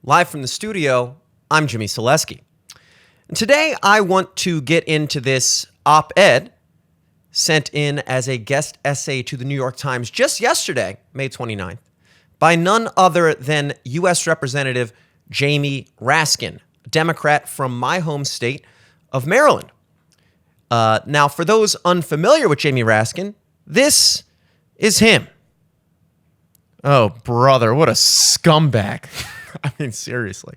Live from the studio, I'm Jimmy Selesky. And today I want to get into this op-ed sent in as a guest essay to the New York Times just yesterday, May 29th, by none other than U.S. Representative Jamie Raskin, a Democrat from my home state of Maryland. Now, for those unfamiliar with Jamie Raskin, this is him. Oh, brother, what a scumbag. I mean, seriously.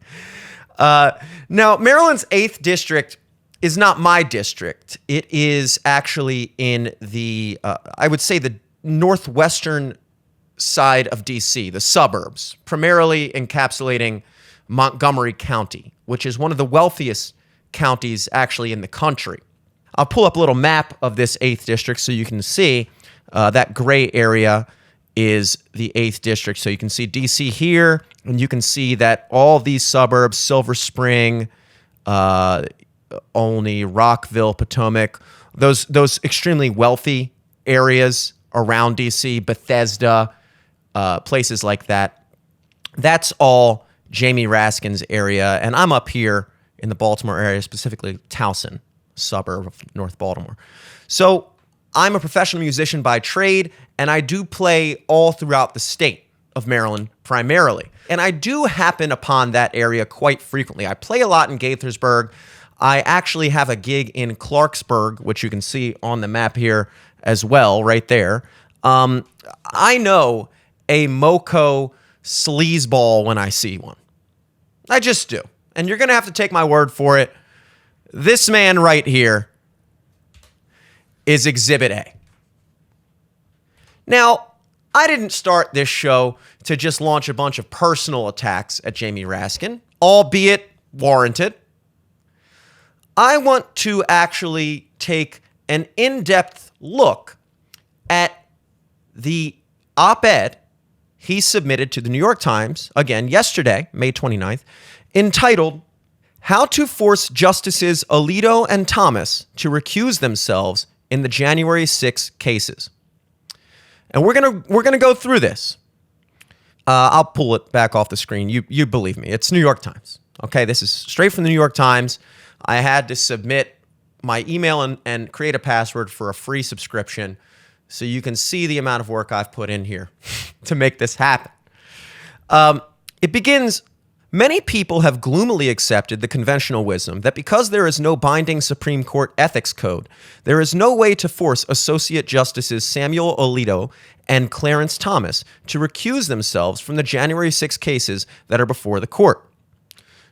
Now, Maryland's 8th district is not my district. It is actually in the, I would say, the northwestern side of D.C., the suburbs, primarily encapsulating Montgomery County, which is one of the wealthiest counties actually in the country. I'll pull up a little map of this 8th district so you can see that gray area is the 8th district. So you can see D.C. here, and you can see that all these suburbs, Silver Spring, Olney, Rockville, Potomac, those extremely wealthy areas around D.C., Bethesda, places like that, that's all Jamie Raskin's area. And I'm up here in the Baltimore area, specifically Towson, suburb of North Baltimore. So I'm a professional musician by trade, and I do play all throughout the state of Maryland primarily. And I do happen upon that area quite frequently. I play a lot in Gaithersburg. I actually have a gig in Clarksburg, which you can see on the map here as well, right there. I know a Moco sleazeball when I see one. I just do. And you're going to have to take my word for it. This man right here is Exhibit A. Now, I didn't start this show to just launch a bunch of personal attacks at Jamie Raskin, albeit warranted. I want to actually take an in-depth look at the op-ed he submitted to the New York Times, again, yesterday, May 29th, entitled, "How to Force Justices Alito and Thomas to Recuse Themselves in the January 6 Cases." And we're gonna go through this. I'll pull it back off the screen. You believe me. It's New York Times. Okay, this is straight from the New York Times. I had to submit my email and create a password for a free subscription so you can see the amount of work I've put in here to make this happen. It begins, "Many people have gloomily accepted the conventional wisdom that because there is no binding Supreme Court ethics code, there is no way to force Associate Justices Samuel Alito and Clarence Thomas to recuse themselves from the January 6 cases that are before the court.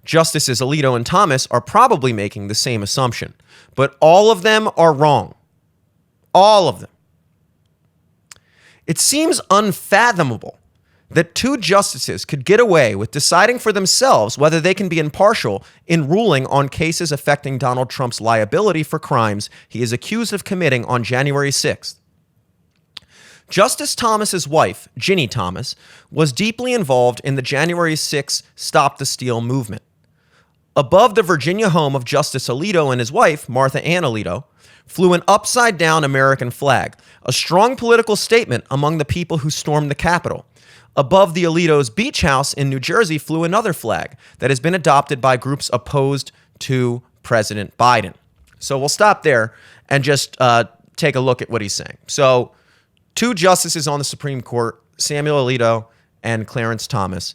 Justices Alito and Thomas are probably making the same assumption, but all of them are wrong. All of them. It seems unfathomable that two justices could get away with deciding for themselves whether they can be impartial in ruling on cases affecting Donald Trump's liability for crimes he is accused of committing on January 6th. Justice Thomas's wife, Ginny Thomas, was deeply involved in the January 6 Stop the Steal movement. Above the Virginia home of Justice Alito and his wife, Martha Ann Alito, flew an upside-down American flag, a strong political statement among the people who stormed the Capitol. Above the Alito's beach house in New Jersey flew another flag that has been adopted by groups opposed to President Biden." So we'll stop there and just take a look at what he's saying. So two justices on the Supreme Court, Samuel Alito and Clarence Thomas,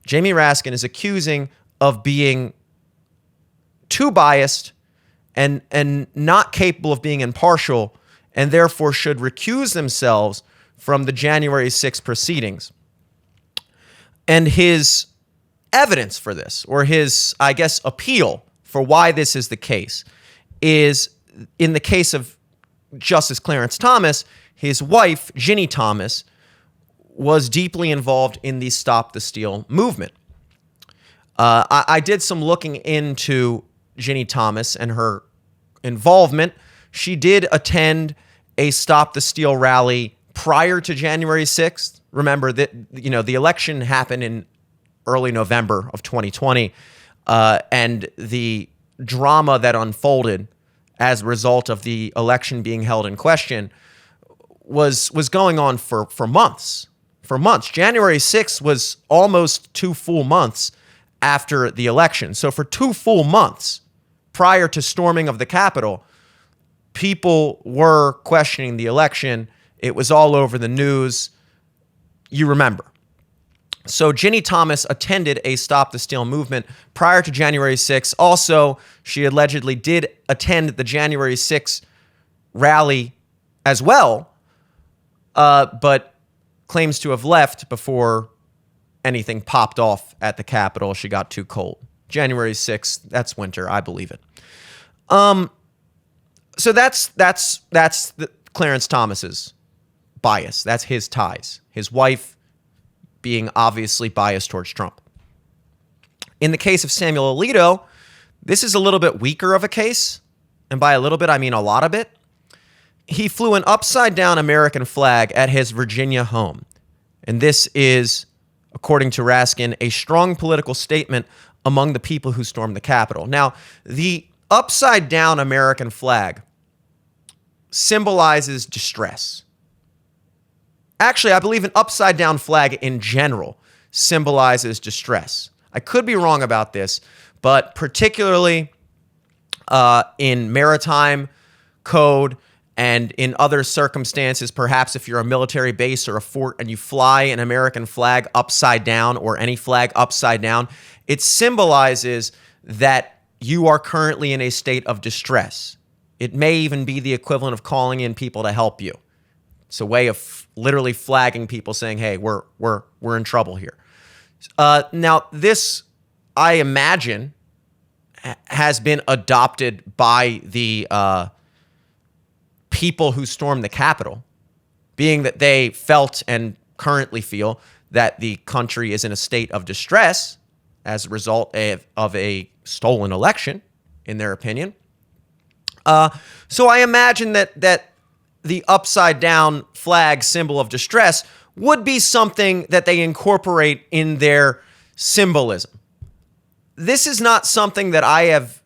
Jamie Raskin is accusing of being too biased and not capable of being impartial, and therefore should recuse themselves from the January 6 proceedings. And his evidence for this, or his, I guess, appeal for why this is the case, is in the case of Justice Clarence Thomas, his wife, Ginny Thomas, was deeply involved in the Stop the Steal movement. I did some looking into Ginny Thomas and her involvement. She did attend a Stop the Steal rally prior to January 6th. Remember that, the election happened in early November of 2020, and the drama that unfolded as a result of the election being held in question was going on for months. For months. January 6th was almost 2 full months after the election. So for 2 full months prior to storming of the Capitol, people were questioning the election. It was all over the news. You remember. So Ginny Thomas attended a Stop the Steal movement prior to January 6th. Also, she allegedly did attend the January 6th rally as well, but claims to have left before anything popped off at the Capitol. She got too cold. January 6th, that's winter. I believe it. So that's Clarence Thomas's bias. That's his ties. His wife being obviously biased towards Trump. In the case of Samuel Alito, this is a little bit weaker of a case. And by a little bit, I mean a lot of it. He flew an upside-down American flag at his Virginia home. And this is, according to Raskin, a strong political statement among the people who stormed the Capitol. Now, the upside-down American flag symbolizes distress. Actually, I believe an upside-down flag in general symbolizes distress. I could be wrong about this, but particularly in maritime code and in other circumstances, perhaps if you're a military base or a fort and you fly an American flag upside down or any flag upside down, it symbolizes that you are currently in a state of distress. It may even be the equivalent of calling in people to help you. It's a way of literally flagging people, saying, "Hey, we're in trouble here." Now, this, I imagine, has been adopted by the people who stormed the Capitol, being that they felt and currently feel that the country is in a state of distress as a result of a stolen election, in their opinion. So I imagine that the upside down flag symbol of distress would be something that they incorporate in their symbolism. This is not something that I have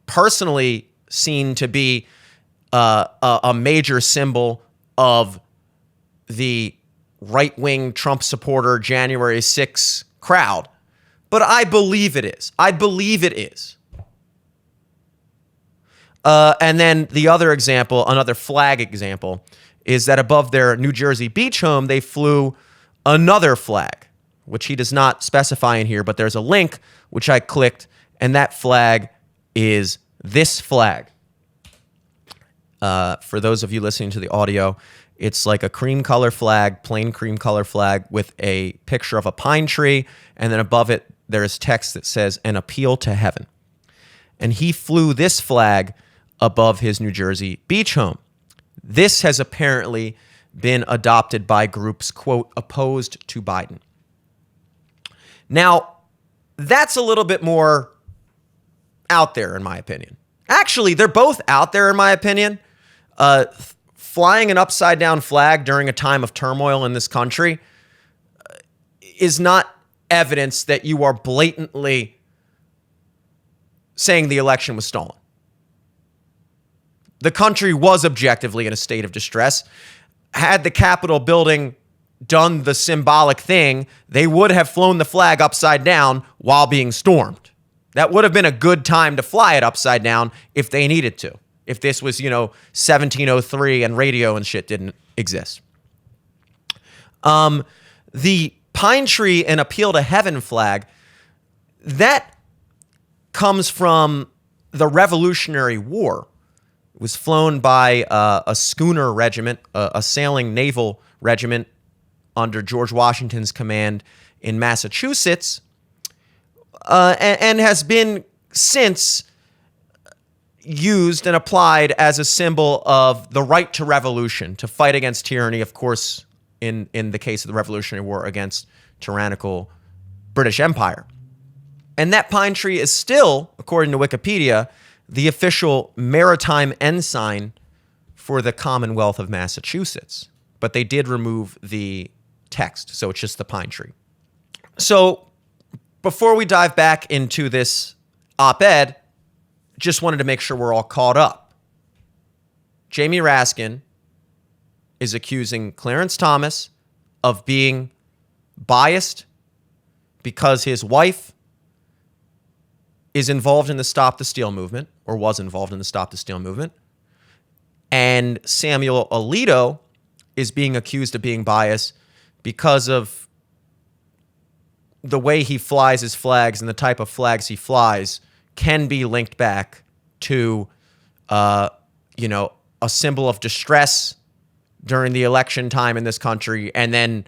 personally seen to be a major symbol of the right-wing Trump supporter January 6th crowd, but I believe it is. I believe it is. And then the other example, another flag example, is that above their New Jersey beach home, they flew another flag, which he does not specify in here, but there's a link which I clicked, and that flag is this flag. For those of you listening to the audio, it's like a cream color flag, plain cream color flag with a picture of a pine tree, and then above it, there is text that says, "An appeal to heaven." And he flew this flag above his New Jersey beach home. This has apparently been adopted by groups, quote, opposed to Biden. Now, that's a little bit more out there, in my opinion. Actually, they're both out there, in my opinion. Flying an upside-down flag during a time of turmoil in this country is not evidence that you are blatantly saying the election was stolen. The country was objectively in a state of distress. Had the Capitol building done the symbolic thing, they would have flown the flag upside down while being stormed. That would have been a good time to fly it upside down if they needed to. If this was, 1703 and radio and shit didn't exist. The pine tree and appeal to heaven flag, that comes from the Revolutionary War. It was flown by a schooner regiment, a sailing naval regiment under George Washington's command in Massachusetts, and has been since used and applied as a symbol of the right to revolution, to fight against tyranny, of course, in the case of the Revolutionary War, against tyrannical British Empire. And that pine tree is still, according to Wikipedia, the official maritime ensign for the Commonwealth of Massachusetts. But they did remove the text, so it's just the pine tree. So before we dive back into this op-ed, just wanted to make sure we're all caught up. Jamie Raskin is accusing Clarence Thomas of being biased because his wife is involved in the Stop the Steal movement, or was involved in the Stop the Steal movement, and Samuel Alito is being accused of being biased because of the way he flies his flags and the type of flags he flies can be linked back to, a symbol of distress during the election time in this country. And then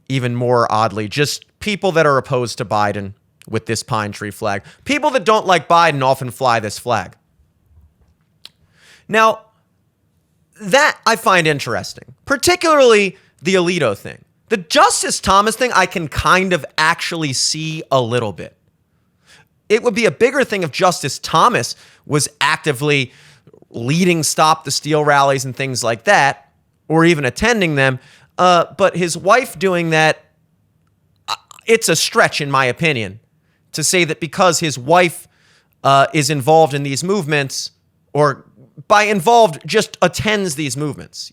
even more oddly, just people that are opposed to Biden with this pine tree flag. People that don't like Biden often fly this flag. Now, that I find interesting, particularly the Alito thing. The Justice Thomas thing, I can kind of actually see a little bit. It would be a bigger thing if Justice Thomas was actively leading Stop the Steal rallies and things like that, or even attending them. But his wife doing that, it's a stretch, in my opinion, to say that because his wife is involved in these movements, or by involved, just attends these movements.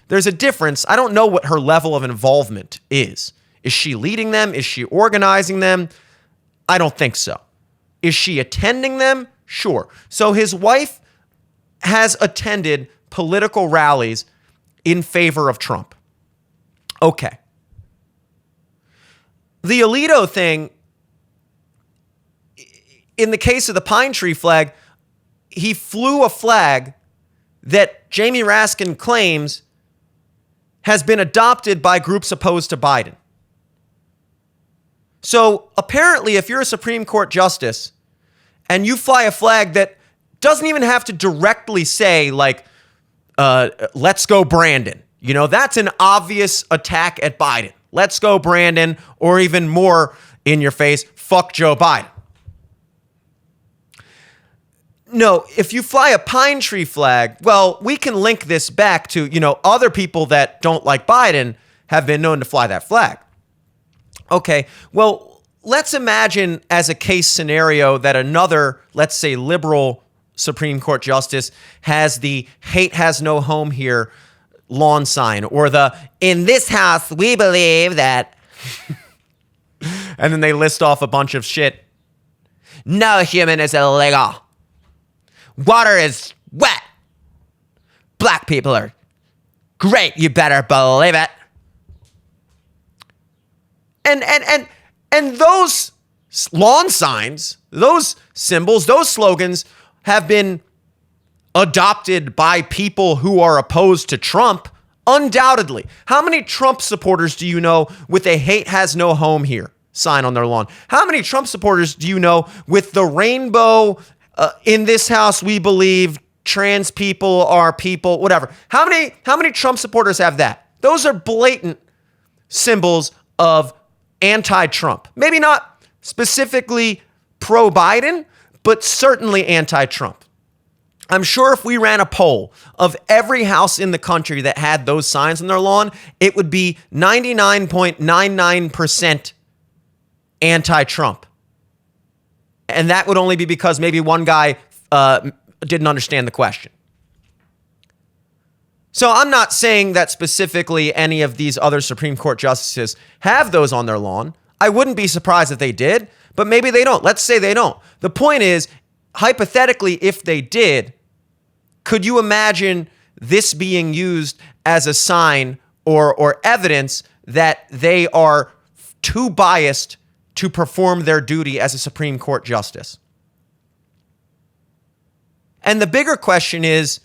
There's a difference. I don't know what her level of involvement is. Is she leading them? Is she organizing them? I don't think so. Is she attending them? Sure. So his wife has attended political rallies in favor of Trump. Okay. The Alito thing, in the case of the pine tree flag, he flew a flag that Jamie Raskin claims has been adopted by groups opposed to Biden. So apparently, if you're a Supreme Court justice and you fly a flag that doesn't even have to directly say, like, let's go Brandon, that's an obvious attack at Biden. Let's go Brandon, or even more in your face, fuck Joe Biden. No, if you fly a pine tree flag, well, we can link this back to, other people that don't like Biden have been known to fly that flag. Okay, well, let's imagine as a case scenario that another, let's say, liberal Supreme Court justice has the "hate has no home here" lawn sign, or the "in this house we believe that," and then they list off a bunch of shit. No human is illegal. Water is wet. Black people are great. You better believe it. And those lawn signs, those symbols, those slogans have been adopted by people who are opposed to Trump, undoubtedly. How many Trump supporters do you know with a "hate has no home here" sign on their lawn? How many Trump supporters do you know with the rainbow, "in this house we believe trans people are people," whatever? How many Trump supporters have that? Those are blatant symbols of anti-Trump. Maybe not specifically pro-Biden, but certainly anti-Trump. I'm sure if we ran a poll of every house in the country that had those signs on their lawn, it would be 99.99% anti-Trump. And that would only be because maybe one guy didn't understand the question. So I'm not saying that specifically any of these other Supreme Court justices have those on their lawn. I wouldn't be surprised if they did, but maybe they don't. Let's say they don't. The point is, hypothetically, if they did, could you imagine this being used as a sign or evidence that they are too biased to perform their duty as a Supreme Court justice? And the bigger question is,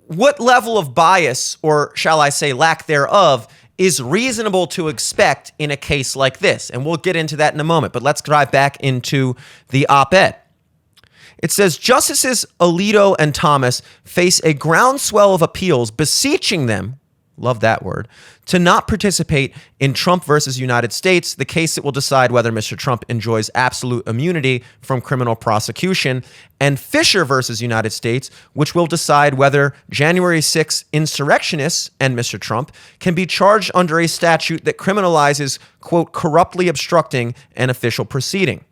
what level of bias, or shall I say lack thereof, is reasonable to expect in a case like this? And we'll get into that in a moment, but let's dive back into the op-ed. It says, Justices Alito and Thomas face a groundswell of appeals beseeching them, love that word, to not participate in Trump versus United States, the case that will decide whether Mr. Trump enjoys absolute immunity from criminal prosecution, and Fisher versus United States, which will decide whether January 6 insurrectionists and Mr. Trump can be charged under a statute that criminalizes, quote, corruptly obstructing an official proceeding.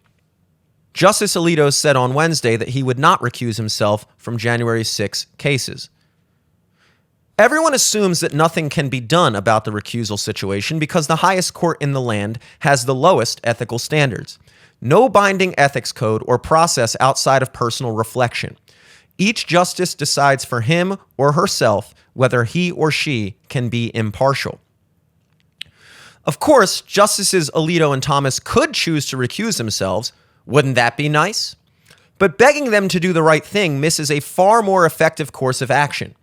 Justice Alito said on Wednesday that he would not recuse himself from January 6 cases. Everyone assumes that nothing can be done about the recusal situation because the highest court in the land has the lowest ethical standards. no binding ethics code or process outside of personal reflection. Each justice decides for him or herself whether he or she can be impartial. Of course, Justices Alito and Thomas could choose to recuse themselves. Wouldn't that be nice? But begging them to do the right thing misses a far more effective course of action.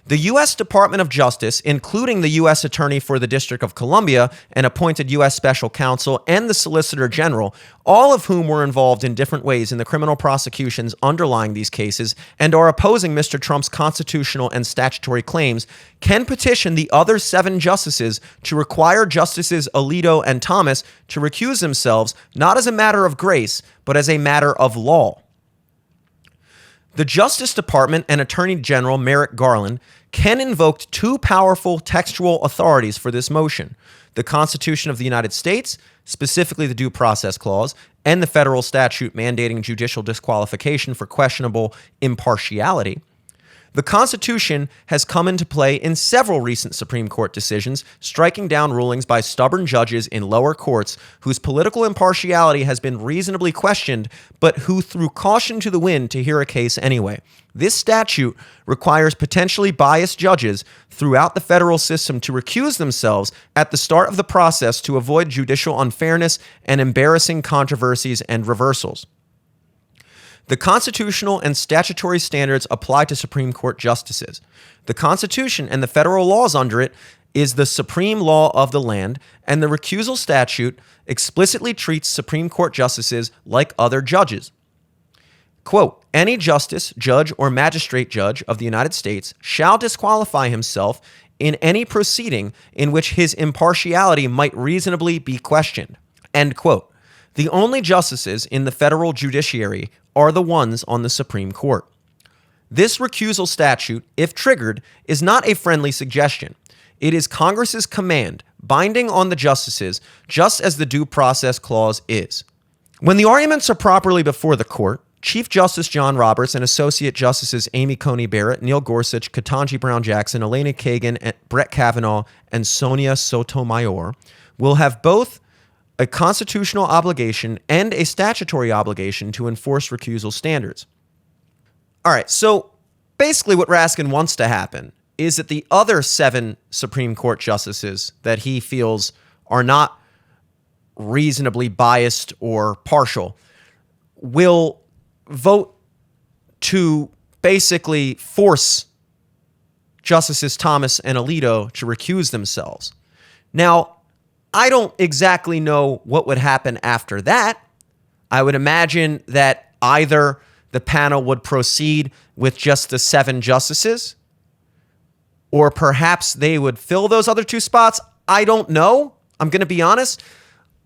The U.S. Department of Justice, including the U.S. Attorney for the District of Columbia, an appointed U.S. Special Counsel, and the Solicitor General, all of whom were involved in different ways in the criminal prosecutions underlying these cases and are opposing Mr. Trump's constitutional and statutory claims, can petition the other 7 justices to require Justices Alito and Thomas to recuse themselves, not as a matter of grace, but as a matter of law. The Justice Department and Attorney General Merrick Garland can invoke 2 powerful textual authorities for this motion: the Constitution of the United States, specifically the Due Process Clause, and the federal statute mandating judicial disqualification for questionable impartiality. The Constitution has come into play in several recent Supreme Court decisions, striking down rulings by stubborn judges in lower courts whose political impartiality has been reasonably questioned, but who threw caution to the wind to hear a case anyway. This statute requires potentially biased judges throughout the federal system to recuse themselves at the start of the process to avoid judicial unfairness and embarrassing controversies and reversals. The constitutional and statutory standards apply to Supreme Court justices. The Constitution and the federal laws under it is the supreme law of the land, and the recusal statute explicitly treats Supreme Court justices like other judges. Quote, any justice, judge, or magistrate judge of the United States shall disqualify himself in any proceeding in which his impartiality might reasonably be questioned. End quote. The only justices in the federal judiciary are the ones on the Supreme Court. This recusal statute, if triggered, is not a friendly suggestion. It is Congress's command, binding on the justices, just as the Due Process Clause is. When the arguments are properly before the court, Chief Justice John Roberts and Associate Justices Amy Coney Barrett, Neil Gorsuch, Ketanji Brown Jackson, Elena Kagan, Brett Kavanaugh, and Sonia Sotomayor will have both a constitutional obligation and a statutory obligation to enforce recusal standards. All right, so basically what Raskin wants to happen is that the other 7 Supreme Court justices that he feels are not reasonably biased or partial will vote to basically force Justices Thomas and Alito to recuse themselves. Now, I don't exactly know what would happen after that. I would imagine that either the panel would proceed with just the 7 justices, or perhaps they would fill those other 2 spots. I don't know. I'm going to be honest.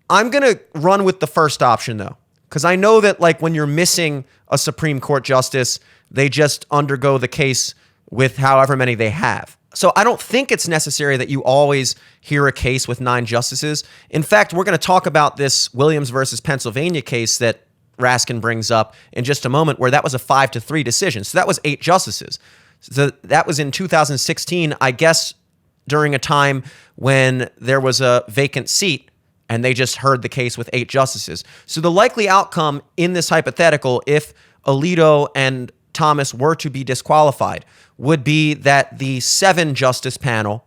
I'm going to run with the first option, though, because I know that like when you're missing a Supreme Court justice, they just undergo the case with however many they have. So I don't think it's necessary that you always hear a case with 9 justices. In fact, we're going to talk about this Williams versus Pennsylvania case that Raskin brings up in just a moment, where that was a 5-3 decision. So that was 8 justices. So that was in 2016, I guess, during a time when there was a vacant seat and they just heard the case with 8 justices. So the likely outcome in this hypothetical, if Alito and Thomas were to be disqualified, would be that the 7 justice panel,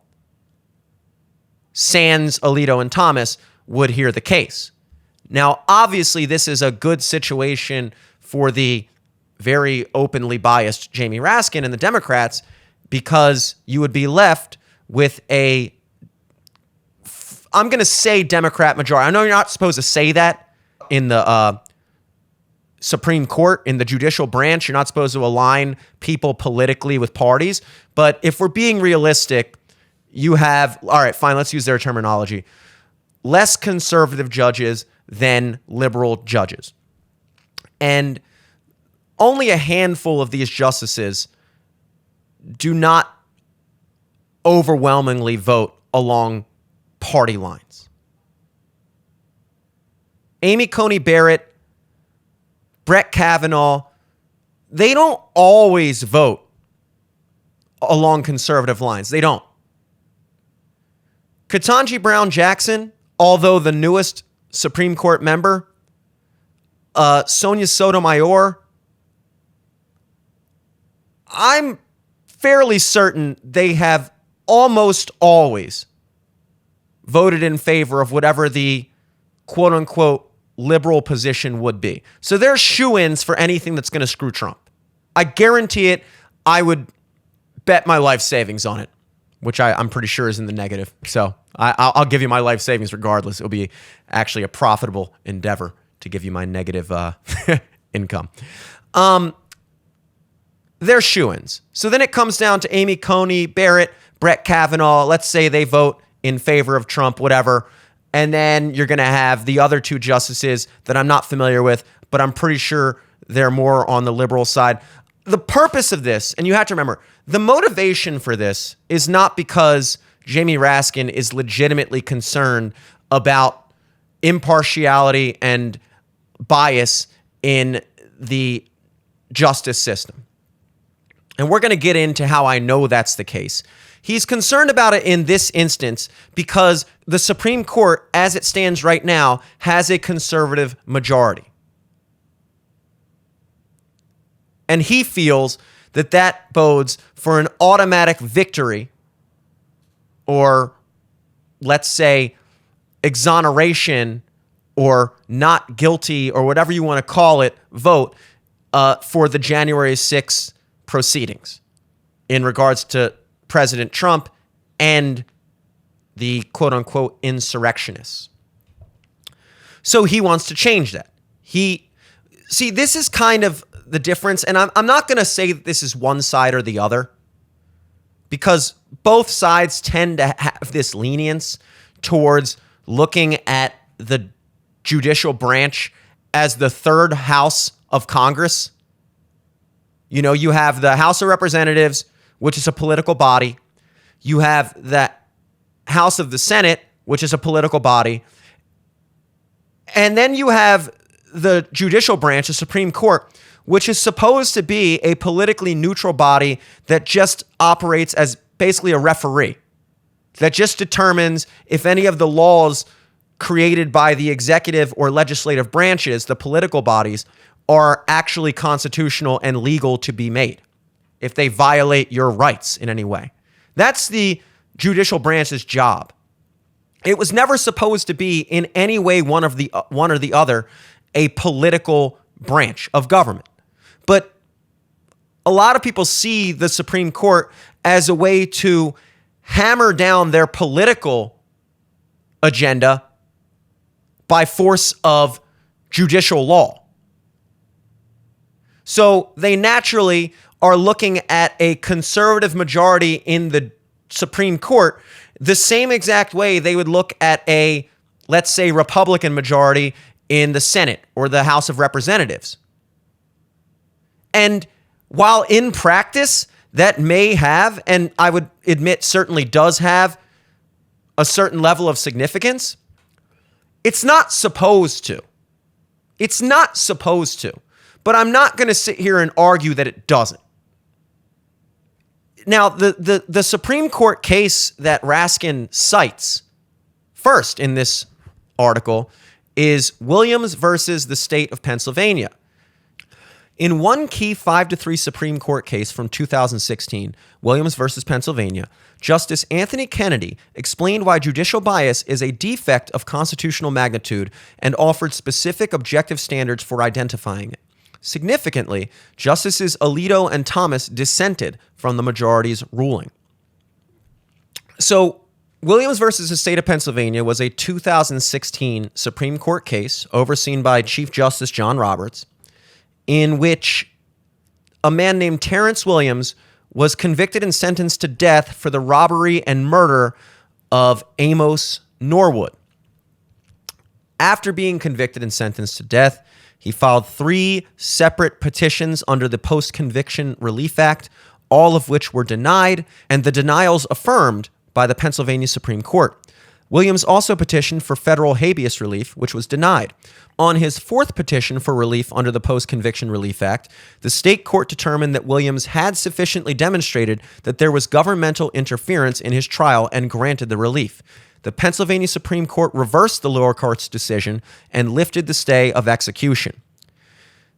sans Alito and Thomas, would hear the case. Now, obviously, this is a good situation for the very openly biased Jamie Raskin and the Democrats, because you would be left with a, I'm going to say Democrat majority. I know you're not supposed to say that in the Supreme Court, in the judicial branch. You're not supposed to align people politically with parties. But if we're being realistic, you have, all right, fine, let's use their terminology, less conservative judges than liberal judges. And only a handful of these justices do not overwhelmingly vote along party lines. Amy Coney Barrett, Brett Kavanaugh, they don't always vote along conservative lines. They don't. Ketanji Brown Jackson, although the newest Supreme Court member, Sonia Sotomayor, I'm fairly certain they have almost always voted in favor of whatever the quote-unquote liberal position would be. So they're shoo-ins for anything that's going to screw Trump. I guarantee it. I would bet my life savings on it, which I'm pretty sure is in the negative. So I'll give you my life savings regardless. It'll be actually a profitable endeavor to give you my negative income. They're shoo-ins. So then it comes down to Amy Coney Barrett, Brett Kavanaugh. Let's say they vote in favor of Trump, whatever. And then you're going to have the other two justices that I'm not familiar with, but I'm pretty sure they're more on the liberal side. The purpose of this, and you have to remember, the motivation for this is not because Jamie Raskin is legitimately concerned about impartiality and bias in the justice system. And we're going to get into how I know that's the case. He's concerned about it in this instance because the Supreme Court, as it stands right now, has a conservative majority. And he feels that that bodes for an automatic victory, or let's say exoneration or not guilty or whatever you want to call it, vote for the January 6th proceedings in regards to President Trump and the quote-unquote insurrectionists. So he wants to change that. This is kind of the difference, and I'm not going to say that this is one side or the other, because both sides tend to have this lenience towards looking at the judicial branch as the third house of Congress. You know, you have the House of Representatives, which is a political body. You have the House of the Senate, which is a political body. And then you have the judicial branch, the Supreme Court, which is supposed to be a politically neutral body that just operates as basically a referee, that just determines if any of the laws created by the executive or legislative branches, the political bodies, are actually constitutional and legal to be made, if they violate your rights in any way. That's the judicial branch's job. It was never supposed to be in any way one or the other a political branch of government. But a lot of people see the Supreme Court as a way to hammer down their political agenda by force of judicial law. So they naturally are looking at a conservative majority in the Supreme Court the same exact way they would look at a, let's say, Republican majority in the Senate or the House of Representatives. And while in practice that may have, and I would admit certainly does have, a certain level of significance, it's not supposed to. It's not supposed to. But I'm not going to sit here and argue that it doesn't. Now, the Supreme Court case that Raskin cites first in this article is Williams versus the state of Pennsylvania. In one key 5-3 Supreme Court case from 2016, Williams versus Pennsylvania, Justice Anthony Kennedy explained why judicial bias is a defect of constitutional magnitude and offered specific objective standards for identifying it. Significantly, Justices Alito and Thomas dissented from the majority's ruling. So, Williams versus the state of Pennsylvania was a 2016 Supreme Court case overseen by Chief Justice John Roberts, in which a man named Terrence Williams was convicted and sentenced to death for the robbery and murder of Amos Norwood. After being convicted and sentenced to death, he filed 3 separate petitions under the Post-Conviction Relief Act, all of which were denied, and the denials affirmed by the Pennsylvania Supreme Court. Williams also petitioned for federal habeas relief, which was denied. On his 4th petition for relief under the Post-Conviction Relief Act, the state court determined that Williams had sufficiently demonstrated that there was governmental interference in his trial and granted the relief. The Pennsylvania Supreme Court reversed the lower court's decision and lifted the stay of execution.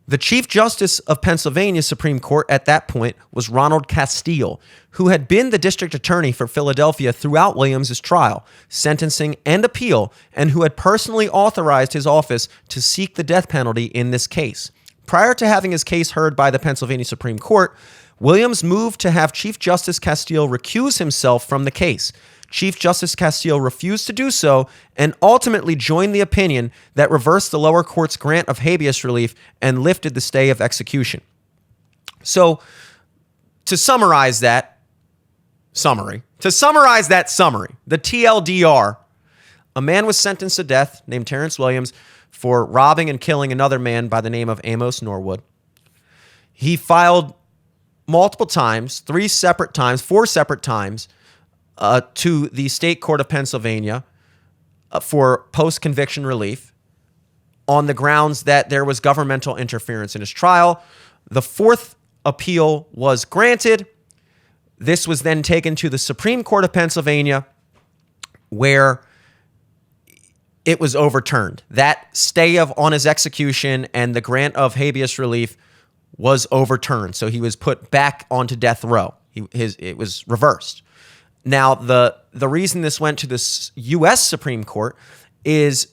The Chief Justice of Pennsylvania Supreme Court at that point was Ronald Castile, who had been the district attorney for Philadelphia throughout Williams' trial, sentencing, and appeal, and who had personally authorized his office to seek the death penalty in this case. Prior to having his case heard by the Pennsylvania Supreme Court, Williams moved to have Chief Justice Castile recuse himself from the case. Chief Justice Castile refused to do so and ultimately joined the opinion that reversed the lower court's grant of habeas relief and lifted the stay of execution. So, to summarize that summary, the TLDR, a man was sentenced to death named Terrence Williams for robbing and killing another man by the name of Amos Norwood. He filed multiple times, four separate times, to the State Court of Pennsylvania for post-conviction relief on the grounds that there was governmental interference in his trial. The fourth appeal was granted. This was then taken to the Supreme Court of Pennsylvania, where it was overturned. That stay on his execution and the grant of habeas relief was overturned. So he was put back onto death row. It was reversed. Now, the reason this went to the U.S. Supreme Court is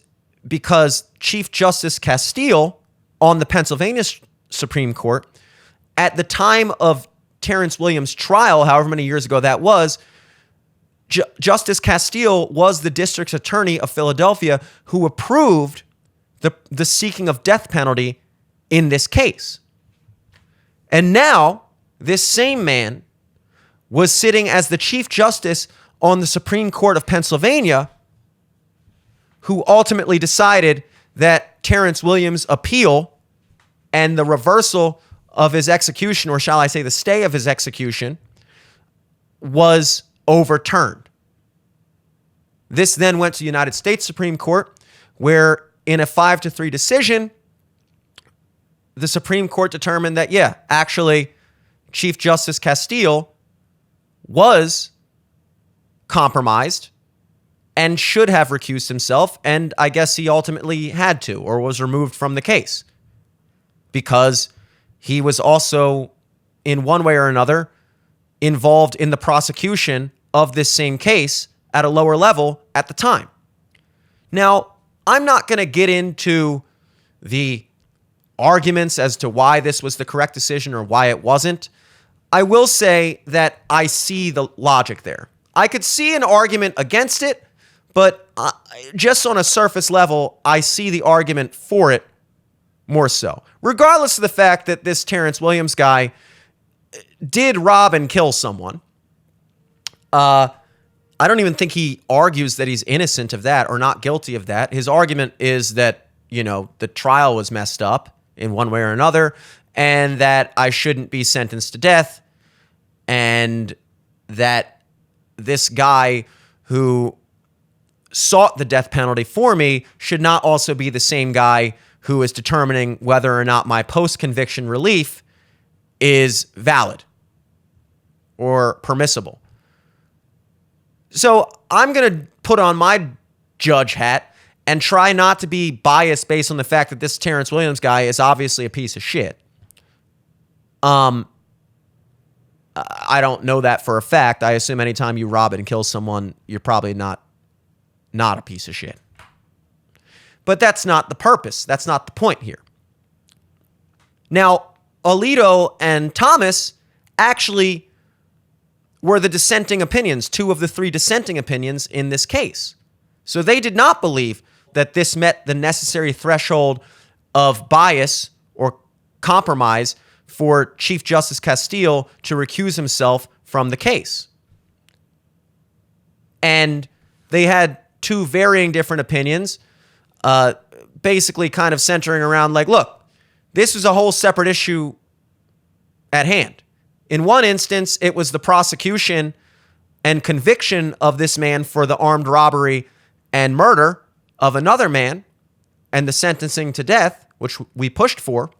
because Chief Justice Castile on the Pennsylvania Supreme Court, at the time of Terrence Williams' trial, however many years ago that was, Justice Castile was the district attorney of Philadelphia who approved the seeking of death penalty in this case. And now, this same man was sitting as the Chief Justice on the Supreme Court of Pennsylvania, who ultimately decided that Terrence Williams' appeal and the reversal of his execution, or shall I say the stay of his execution, was overturned. This then went to the United States Supreme Court, where in a 5-3 decision, the Supreme Court determined that, actually, Chief Justice Castile was compromised and should have recused himself, and I guess he ultimately had to, or was removed from the case, because he was also, in one way or another, involved in the prosecution of this same case at a lower level at the time. Now, I'm not going to get into the arguments as to why this was the correct decision or why it wasn't. I will say that I see the logic there. I could see an argument against it, but just on a surface level, I see the argument for it more so. Regardless of the fact that this Terrence Williams guy did rob and kill someone, I don't even think he argues that he's innocent of that or not guilty of that. His argument is that, the trial was messed up in one way or another, and that I shouldn't be sentenced to death, and that this guy who sought the death penalty for me should not also be the same guy who is determining whether or not my post-conviction relief is valid or permissible. So I'm going to put on my judge hat and try not to be biased based on the fact that this Terrence Williams guy is obviously a piece of shit. I don't know that for a fact. I assume anytime you rob and kill someone, you're probably not a piece of shit. But that's not the purpose. That's not the point here. Now, Alito and Thomas actually were the dissenting opinions, 2 of the 3 dissenting opinions in this case. So they did not believe that this met the necessary threshold of bias or compromise for Chief Justice Castile to recuse himself from the case. And they had 2 varying different opinions, basically kind of centering around like, look, this was a whole separate issue at hand. In one instance, it was the prosecution and conviction of this man for the armed robbery and murder of another man and the sentencing to death, which we pushed for.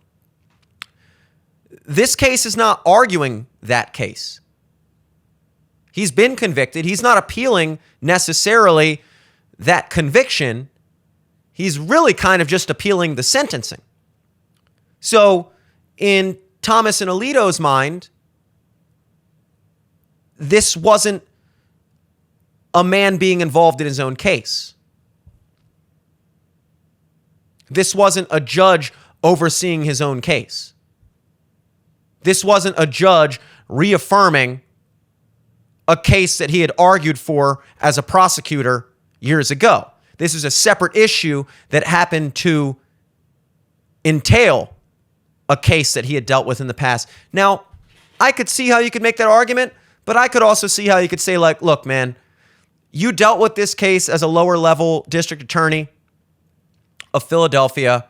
This case is not arguing that case. He's been convicted. He's not appealing necessarily that conviction. He's really kind of just appealing the sentencing. So in Thomas and Alito's mind, this wasn't a man being involved in his own case. This wasn't a judge overseeing his own case. This wasn't a judge reaffirming a case that he had argued for as a prosecutor years ago. This is a separate issue that happened to entail a case that he had dealt with in the past. Now, I could see how you could make that argument, but I could also see how you could say, like, look, man, you dealt with this case as a lower level district attorney of Philadelphia,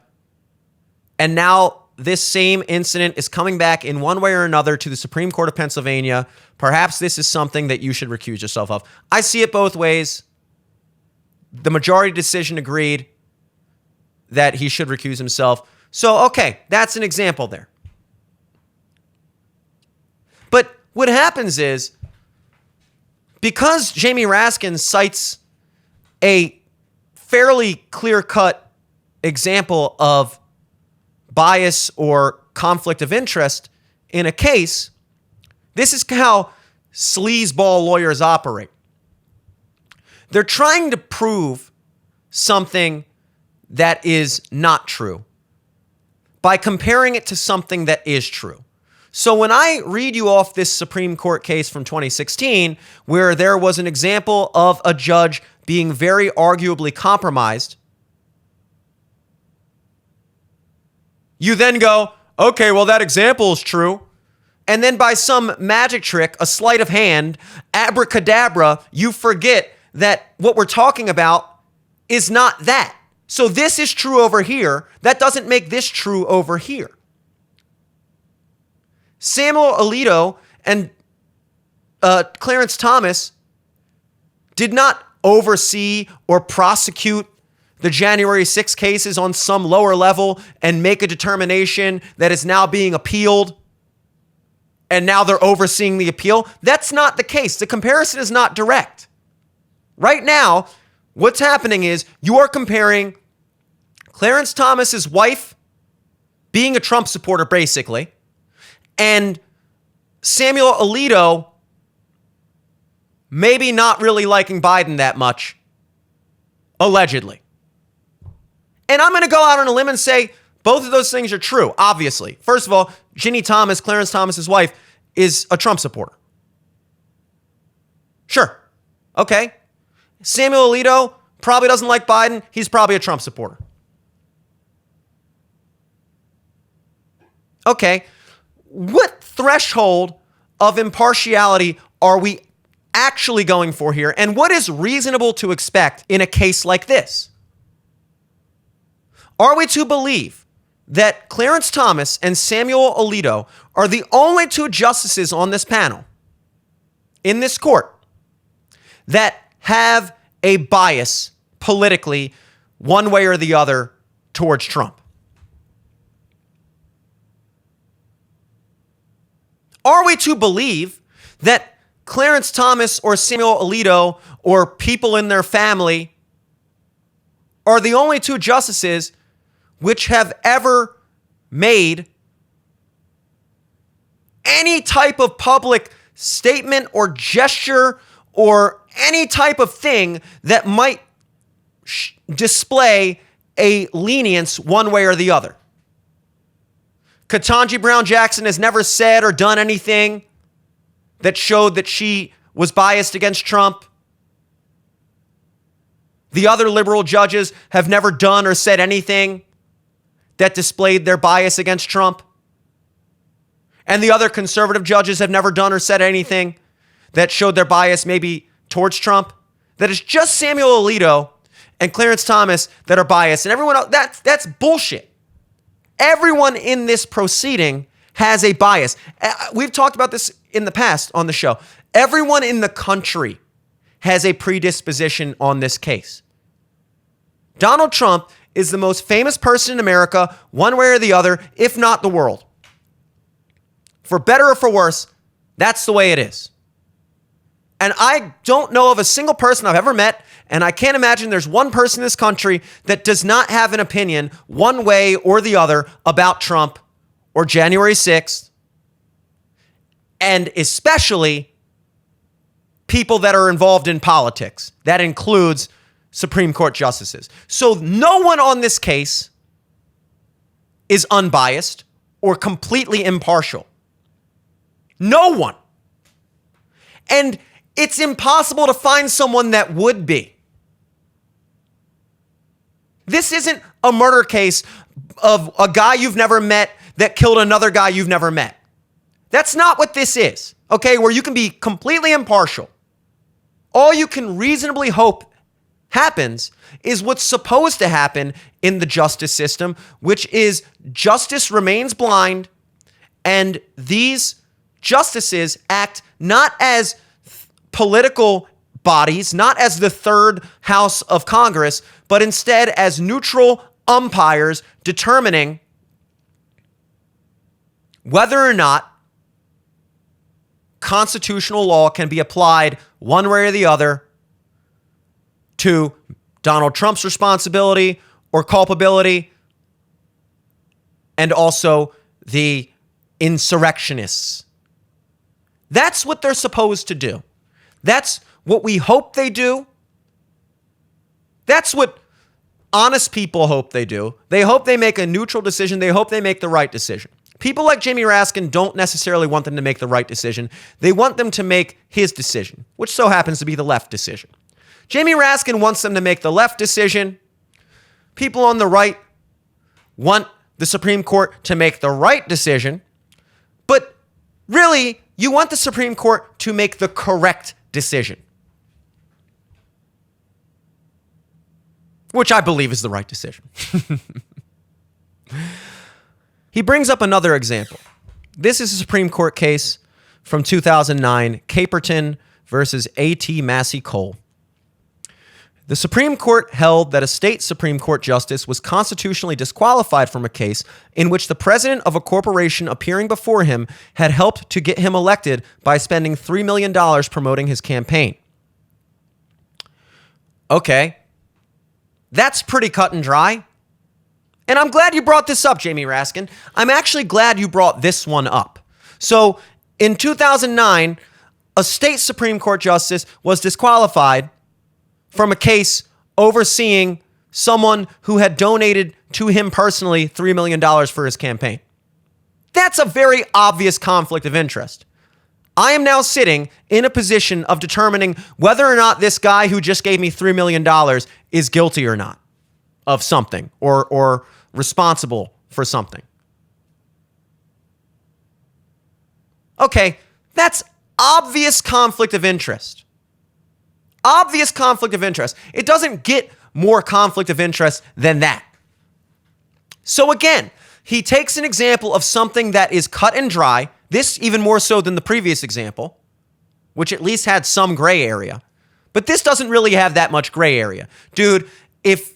and now this same incident is coming back in one way or another to the Supreme Court of Pennsylvania. Perhaps this is something that you should recuse yourself of. I see it both ways. The majority decision agreed that he should recuse himself. So, okay, that's an example there. But what happens is, because Jamie Raskin cites a fairly clear-cut example of bias or conflict of interest in a case, this is how sleazeball lawyers operate. They're trying to prove something that is not true by comparing it to something that is true. So when I read you off this Supreme Court case from 2016, where there was an example of a judge being very arguably compromised, you then go, okay, well, that example is true. And then by some magic trick, a sleight of hand, abracadabra, you forget that what we're talking about is not that. So this is true over here. That doesn't make this true over here. Samuel Alito and Clarence Thomas did not oversee or prosecute the January 6 cases on some lower level and make a determination that is now being appealed, and now they're overseeing the appeal. That's not the case. The comparison is not direct. Right now, what's happening is you are comparing Clarence Thomas's wife being a Trump supporter, basically, and Samuel Alito maybe not really liking Biden that much, allegedly. And I'm going to go out on a limb and say both of those things are true, obviously. First of all, Ginny Thomas, Clarence Thomas's wife, is a Trump supporter. Sure. Okay. Samuel Alito probably doesn't like Biden. He's probably a Trump supporter. Okay. What threshold of impartiality are we actually going for here? And what is reasonable to expect in a case like this? Are we to believe that Clarence Thomas and Samuel Alito are the only two justices on this panel, in this court, that have a bias politically one way or the other towards Trump? Are we to believe that Clarence Thomas or Samuel Alito or people in their family are the only two justices which have ever made any type of public statement or gesture or any type of thing that might display a lenience one way or the other? Ketanji Brown Jackson has never said or done anything that showed that she was biased against Trump. The other liberal judges have never done or said anything that displayed their bias against Trump. And the other conservative judges have never done or said anything that showed their bias maybe towards Trump. That is just Samuel Alito and Clarence Thomas that are biased. And everyone else, that's bullshit. Everyone in this proceeding has a bias. We've talked about this in the past on the show. Everyone in the country has a predisposition on this case. Donald Trump is the most famous person in America, one way or the other, if not the world. For better or for worse, that's the way it is. And I don't know of a single person I've ever met, and I can't imagine there's one person in this country that does not have an opinion one way or the other about Trump or January 6th, and especially people that are involved in politics. That includes Supreme Court justices. So no one on this case is unbiased or completely impartial. No one. And it's impossible to find someone that would be. This isn't a murder case of a guy you've never met that killed another guy you've never met. That's not what this is, okay? Where you can be completely impartial. All you can reasonably hope happens is what's supposed to happen in the justice system, which is justice remains blind, and these justices act not as political bodies, not as the third house of Congress, but instead as neutral umpires determining whether or not constitutional law can be applied one way or the other to Donald Trump's responsibility or culpability, and also the insurrectionists. That's what they're supposed to do. That's what we hope they do. That's what honest people hope they do. They hope they make a neutral decision. They hope they make the right decision. People like Jamie Raskin don't necessarily want them to make the right decision. They want them to make his decision, which so happens to be the left decision. Jamie Raskin wants them to make the left decision. People on the right want the Supreme Court to make the right decision. But really, you want the Supreme Court to make the correct decision, which I believe is the right decision. He brings up another example. This is a Supreme Court case from 2009, Caperton versus A.T. Massey Cole. The Supreme Court held that a state Supreme Court justice was constitutionally disqualified from a case in which the president of a corporation appearing before him had helped to get him elected by spending $3 million promoting his campaign. Okay, that's pretty cut and dry. And I'm glad you brought this up, Jamie Raskin. I'm actually glad you brought this one up. So in 2009, a state Supreme Court justice was disqualified from a case overseeing someone who had donated to him personally $3 million for his campaign. That's a very obvious conflict of interest. I am now sitting in a position of determining whether or not this guy who just gave me $3 million is guilty or not of something or responsible for something. Okay, that's obvious conflict of interest. Obvious conflict of interest. It doesn't get more conflict of interest than that. So again, he takes an example of something that is cut and dry, this even more so than the previous example, which at least had some gray area. But this doesn't really have that much gray area. Dude, if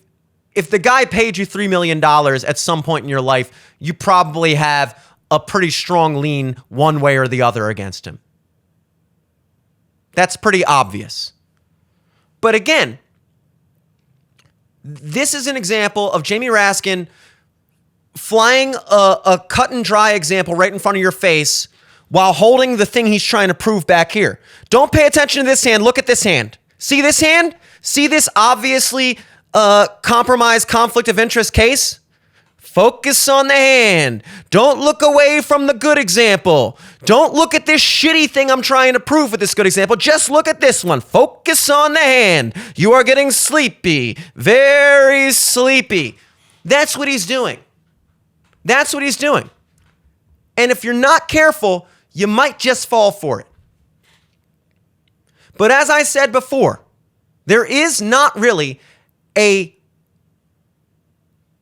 the guy paid you $3 million at some point in your life, you probably have a pretty strong lean one way or the other against him. That's pretty obvious. But again, this is an example of Jamie Raskin flying a cut and dry example right in front of your face while holding the thing he's trying to prove back here. Don't pay attention to this hand. Look at this hand. See this hand? See this obviously compromised conflict of interest case? Focus on the hand. Don't look away from the good example. Don't look at this shitty thing I'm trying to prove with this good example. Just look at this one. Focus on the hand. You are getting sleepy. Very sleepy. That's what he's doing. That's what he's doing. And if you're not careful, you might just fall for it. But as I said before, there is not really a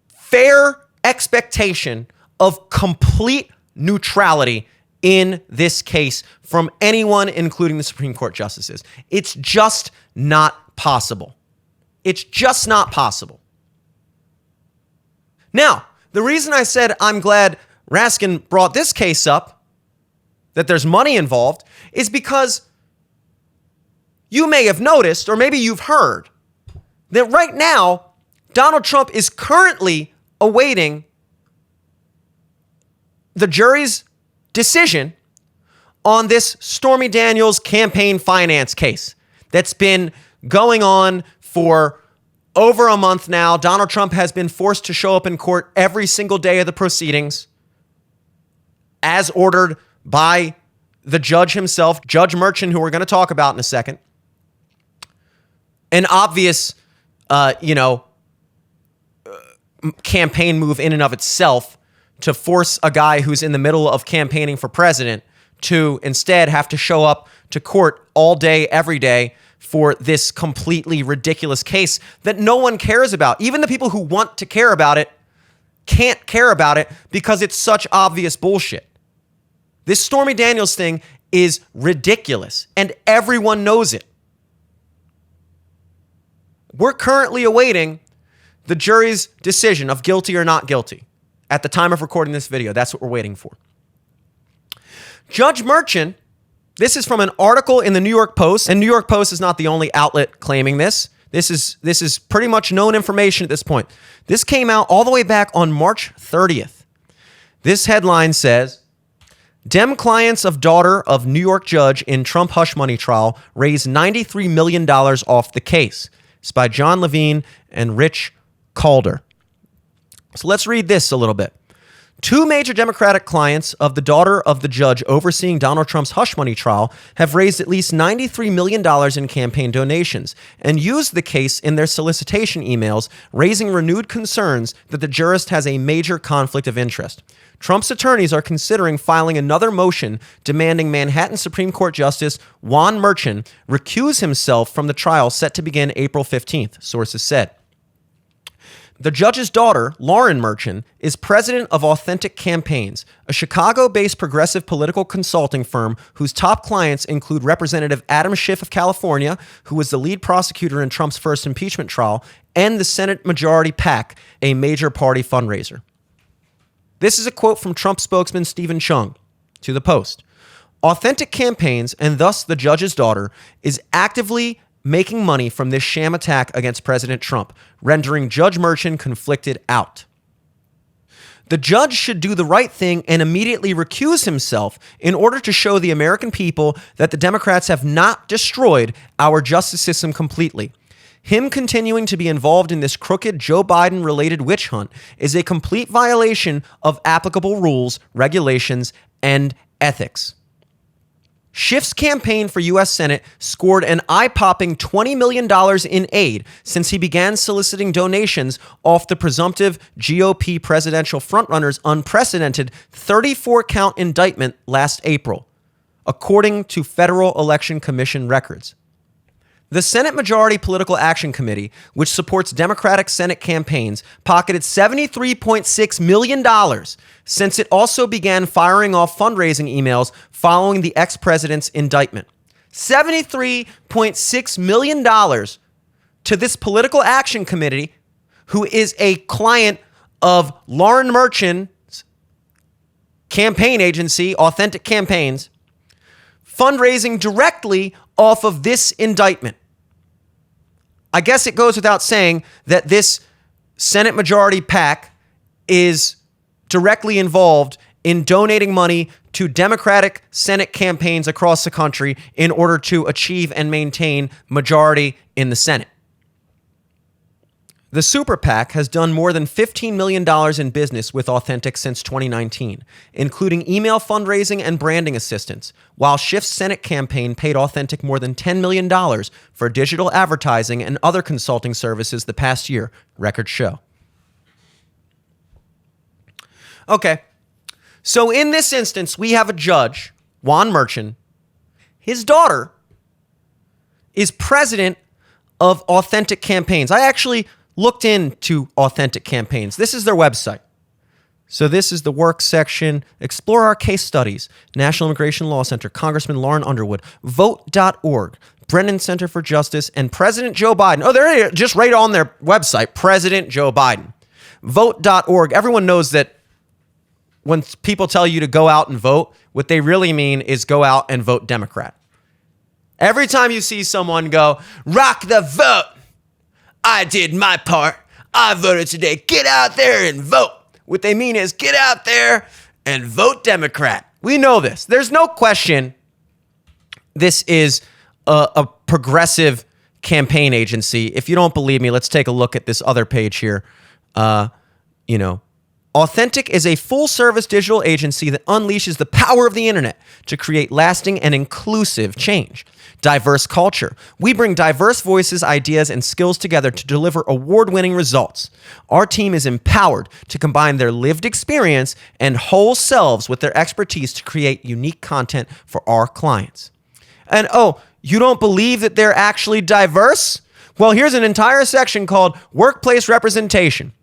fair expectation of complete neutrality in this case from anyone, including the Supreme Court justices. It's just not possible. It's just not possible. Now, the reason I said I'm glad Raskin brought this case up, that there's money involved, is because you may have noticed, or maybe you've heard, that right now, Donald Trump is currently awaiting the jury's decision on this Stormy Daniels campaign finance case that's been going on for over a month now. Donald Trump has been forced to show up in court every single day of the proceedings as ordered by the judge himself, Judge Merchan, who we're going to talk about in a second. An obvious, campaign move in and of itself to force a guy who's in the middle of campaigning for president to instead have to show up to court all day, every day for this completely ridiculous case that no one cares about. Even the people who want to care about it can't care about it because it's such obvious bullshit. This Stormy Daniels thing is ridiculous, and everyone knows it. We're currently awaiting the jury's decision of guilty or not guilty. At the time of recording this video, that's what we're waiting for. Judge Merchan, this is from an article in the New York Post, and New York Post is not the only outlet claiming this. This is pretty much known information at this point. This came out all the way back on March 30th. This headline says, Dem clients of daughter of New York judge in Trump hush money trial raised $93 million off the case. It's by John Levine and Rich Calder. So let's read this a little bit. Two major Democratic clients of the daughter of the judge overseeing Donald Trump's hush money trial have raised at least $93 million in campaign donations and used the case in their solicitation emails, raising renewed concerns that the jurist has a major conflict of interest. Trump's attorneys are considering filing another motion demanding Manhattan Supreme Court Justice Juan Merchan recuse himself from the trial set to begin April 15th, sources said. The judge's daughter, Lauren Merchan, is president of Authentic Campaigns, a Chicago-based progressive political consulting firm whose top clients include Representative Adam Schiff of California, who was the lead prosecutor in Trump's first impeachment trial, and the Senate Majority PAC, a major party fundraiser. This is a quote from Trump spokesman Stephen Chung to the Post. Authentic Campaigns, and thus the judge's daughter, is actively making money from this sham attack against President Trump, rendering Judge Merchan conflicted out. The judge should do the right thing and immediately recuse himself in order to show the American people that the Democrats have not destroyed our justice system completely. Him continuing to be involved in this crooked Joe Biden-related witch hunt is a complete violation of applicable rules, regulations, and ethics. Schiff's campaign for U.S. Senate scored an eye-popping $20 million in aid since he began soliciting donations off the presumptive GOP presidential frontrunner's unprecedented 34-count indictment last April, according to Federal Election Commission records. The Senate Majority Political Action Committee, which supports Democratic Senate campaigns, pocketed $73.6 million since it also began firing off fundraising emails following the ex-president's indictment. $73.6 million to this Political Action Committee, who is a client of Lauren Merchan's campaign agency, Authentic Campaigns, fundraising directly off of this indictment. I guess it goes without saying that this Senate Majority PAC is directly involved in donating money to Democratic Senate campaigns across the country in order to achieve and maintain majority in the Senate. The Super PAC has done more than $15 million in business with Authentic since 2019, including email fundraising and branding assistance, while Schiff's Senate campaign paid Authentic more than $10 million for digital advertising and other consulting services the past year, records show. Okay, so in this instance, we have a judge, Juan Merchan. His daughter is president of Authentic Campaigns. I actually looked into Authentic Campaigns. This is their website. So this is the work section. Explore our case studies. National Immigration Law Center, Congressman Lauren Underwood, vote.org, Brennan Center for Justice, and President Joe Biden. Oh, they're just right on their website, President Joe Biden. Vote.org. Everyone knows that when people tell you to go out and vote, what they really mean is go out and vote Democrat. Every time you see someone go, rock the vote, I did my part. I voted today. Get out there and vote. What they mean is get out there and vote Democrat. We know this. There's no question this is a progressive campaign agency. If you don't believe me, let's take a look at this other page here. Authentic is a full-service digital agency that unleashes the power of the internet to create lasting and inclusive change. Diverse culture. We bring diverse voices, ideas, and skills together to deliver award-winning results. Our team is empowered to combine their lived experience and whole selves with their expertise to create unique content for our clients. And you don't believe that they're actually diverse? Well, here's an entire section called Workplace Representation.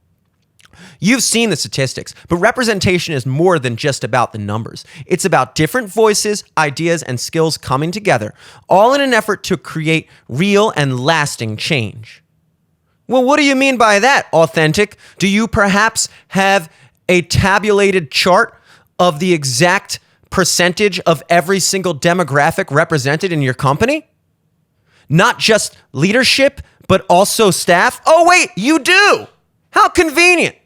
You've seen the statistics, but representation is more than just about the numbers. It's about different voices, ideas, and skills coming together, all in an effort to create real and lasting change. Well, what do you mean by that, Authentic? Do you perhaps have a tabulated chart of the exact percentage of every single demographic represented in your company? Not just leadership, but also staff? Oh, wait, you do! How convenient!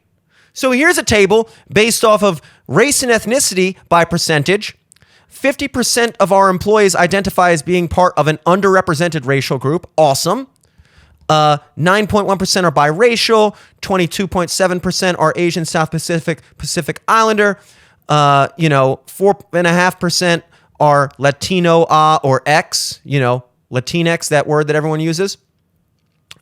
So here's a table based off of race and ethnicity by percentage. 50% of our employees identify as being part of an underrepresented racial group. Awesome. 9.1% are biracial. 22.7% are Asian, South Pacific, Pacific Islander. 4.5% are Latino or X, Latinx, that word that everyone uses.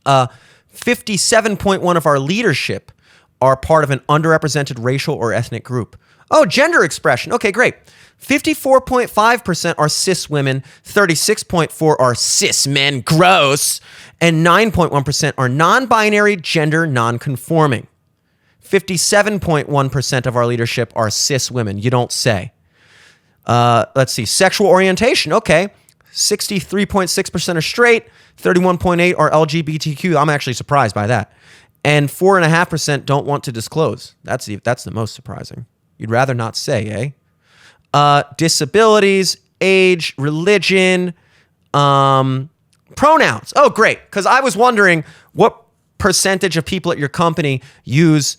57.1% of our leadership are part of an underrepresented racial or ethnic group. Oh, gender expression. Okay, great. 54.5% are cis women, 36.4% are cis men, gross, and 9.1% are non-binary, gender non-conforming. 57.1% of our leadership are cis women. You don't say. Let's see. Sexual orientation. Okay. 63.6% are straight. 31.8% are LGBTQ. I'm actually surprised by that. And 4.5% don't want to disclose. That's the most surprising. You'd rather not say, eh? Disabilities, age, religion, pronouns. Oh, great. Because I was wondering what percentage of people at your company use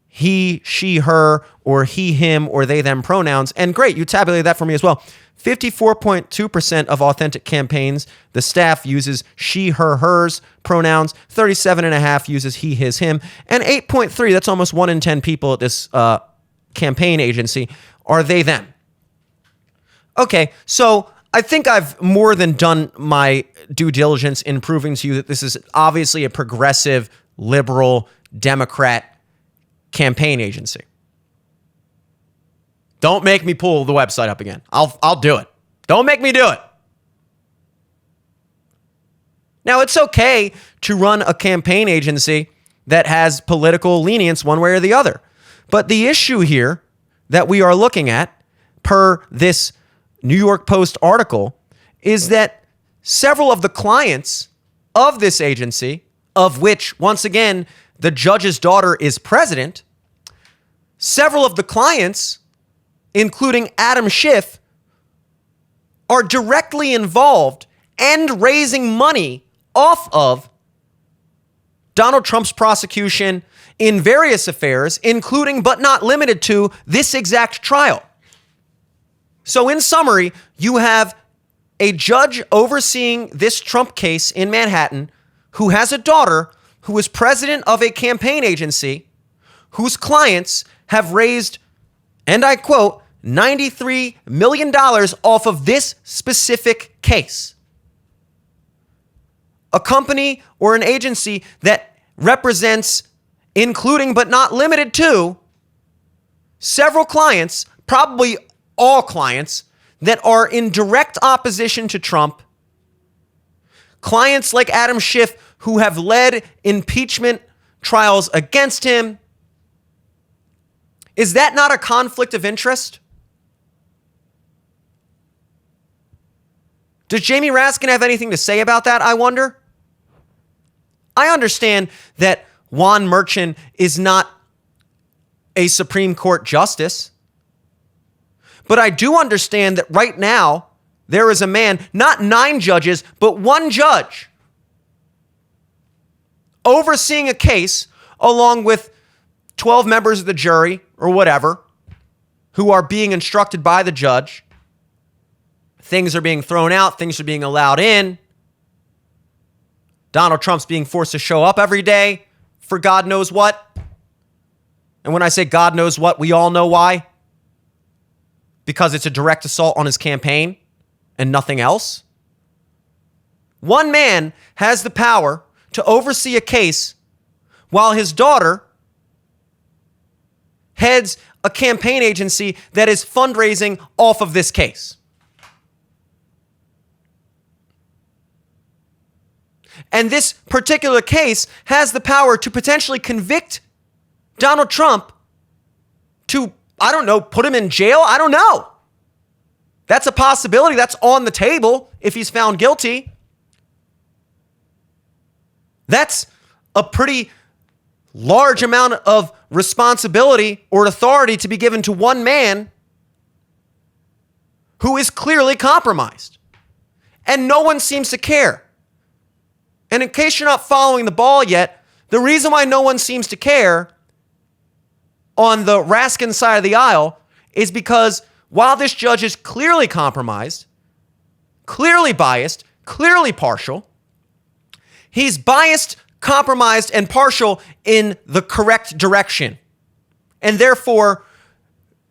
he, she, her, or he, him, or they, them pronouns. And great, you tabulated that for me as well. 54.2% of Authentic campaigns, the staff uses she, her, hers pronouns. 37.5% uses he, his, him. And 8.3%, that's almost 1 in 10 people at this campaign agency, are they, them. Okay, so I think I've more than done my due diligence in proving to you that this is obviously a progressive, liberal, Democrat campaign agency. Don't make me pull the website up again. I'll do it. Don't make me do it. Now, it's okay to run a campaign agency that has political lenience one way or the other. But the issue here that we are looking at, per this New York Post article, is that several of the clients of this agency, of which, once again, the judge's daughter is president, several of the clients, including Adam Schiff, are directly involved and raising money off of Donald Trump's prosecution in various affairs, including but not limited to this exact trial. So in summary, you have a judge overseeing this Trump case in Manhattan who has a daughter who is president of a campaign agency whose clients have raised, and I quote, $93 million off of this specific case. A company or an agency that represents, including but not limited to, several clients, probably all clients, that are in direct opposition to Trump. Clients like Adam Schiff who have led impeachment trials against him. Is that not a conflict of interest? Does Jamie Raskin have anything to say about that, I wonder? I understand that Juan Merchan is not a Supreme Court justice, but I do understand that right now there is a man, not 9 judges, but 1 judge, overseeing a case along with 12 members of the jury or whatever, who are being instructed by the judge. Things are being thrown out. Things are being allowed in. Donald Trump's being forced to show up every day for God knows what. And when I say God knows what, we all know why. Because it's a direct assault on his campaign and nothing else. One man has the power to oversee a case while his daughter heads a campaign agency that is fundraising off of this case. And this particular case has the power to potentially convict Donald Trump to, I don't know, put him in jail? I don't know. That's a possibility. That's on the table if he's found guilty. That's a pretty large amount of responsibility or authority to be given to one man who is clearly compromised. And no one seems to care. And in case you're not following the ball yet, the reason why no one seems to care on the Raskin side of the aisle is because while this judge is clearly compromised, clearly biased, clearly partial, he's biased, compromised, and partial in the correct direction. And therefore,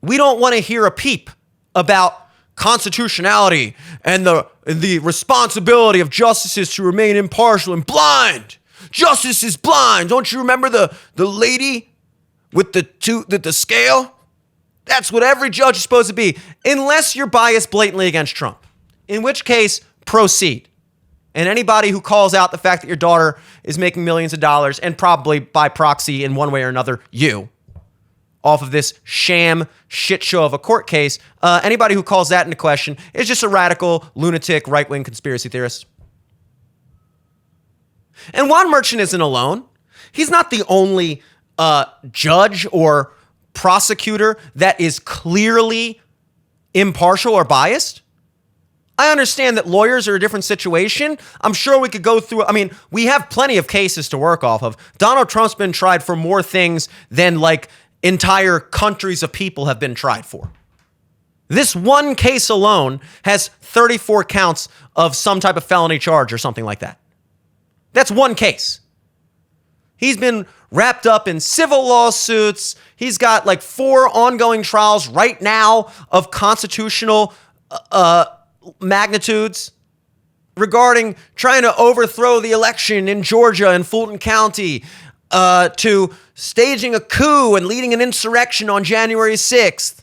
we don't want to hear a peep about constitutionality and the responsibility of justices to remain impartial and blind. Justice is blind. Don't you remember the lady with the scale? That's what every judge is supposed to be, unless you're biased blatantly against Trump, in which case, proceed. And anybody who calls out the fact that your daughter is making millions of dollars, and probably by proxy in one way or another, you, off of this sham shit show of a court case, anybody who calls that into question is just a radical, lunatic, right-wing conspiracy theorist. And Juan Merchant isn't alone. He's not the only judge or prosecutor that is clearly impartial or biased. I understand that lawyers are a different situation. I'm sure we could go through. I mean, we have plenty of cases to work off of. Donald Trump's been tried for more things than like entire countries of people have been tried for. This one case alone has 34 counts of some type of felony charge or something like that. That's one case. He's been wrapped up in civil lawsuits. He's got like 4 ongoing trials right now of constitutional magnitudes regarding trying to overthrow the election in Georgia and Fulton County, to staging a coup and leading an insurrection on January 6th,